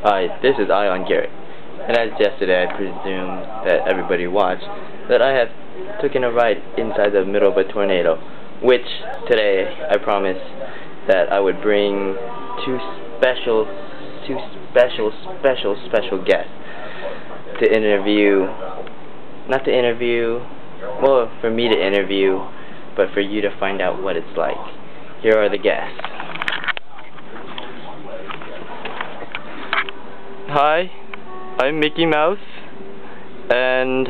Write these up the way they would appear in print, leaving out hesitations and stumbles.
Hi, this is Ion Garrett, and as yesterday I presume that everybody watched, that I have taken a ride inside the middle of a tornado, which today I promised that I would bring two special guests to interview, not to interview, well, for me to interview, but for you to find out what it's like. Here are the guests. Hi, I'm Mickey Mouse, and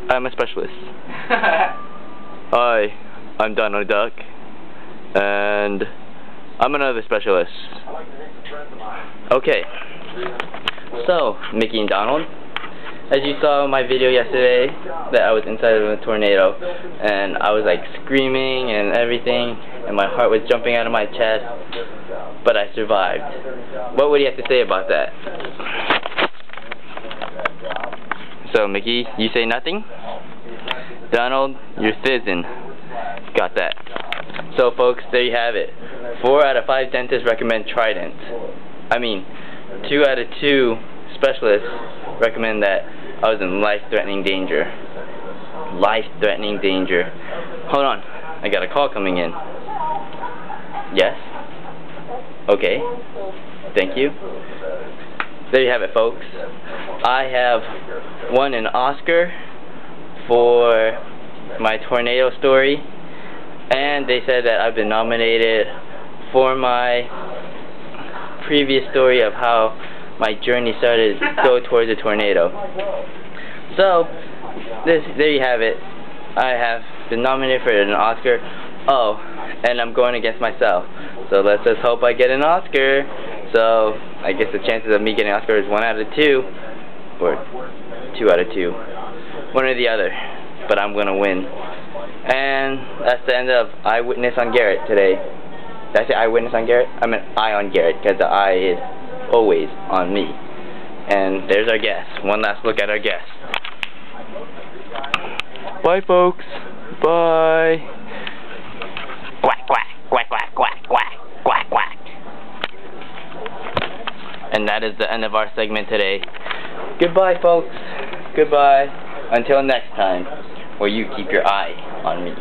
I'm a specialist. Hi, I'm Donald Duck, and I'm another specialist. Okay, so, Mickey and Donald, as you saw in my video yesterday, that I was inside of a tornado, and I was like screaming and everything, and my heart was jumping out of my chest, but I survived. What would you have to say about that? So, Mickey, you say nothing? Donald, you're fizzing. Got that. So, folks, there you have it. 4 out of 5 dentists recommend Trident. I mean, 2 out of 2 specialists recommend that I was in life-threatening danger. Life-threatening danger. Hold on. I got a call coming in. Yes? Okay. Thank you. There you have it, folks. I have won an Oscar for my tornado story, and they said that I've been nominated for my previous story of how my journey started to go towards a tornado. So, there you have it. I have been nominated for an Oscar. Oh, and I'm going against myself. So let's just hope I get an Oscar. So, I guess the chances of me getting an Oscar is 1 out of 2. Or 2 out of 2. One or the other. But I'm going to win. And that's the end of Eyewitness on Garrett today. Did I say Eyewitness on Garrett? I meant Eye on Garrett, because the eye is always on me. And there's our guest. One last look at our guest. Bye, folks. Bye. Quack, quack, quack, quack, quack, quack, quack, quack. And that is the end of our segment today. Goodbye, folks. Goodbye. Until next time, where you keep your eye on me.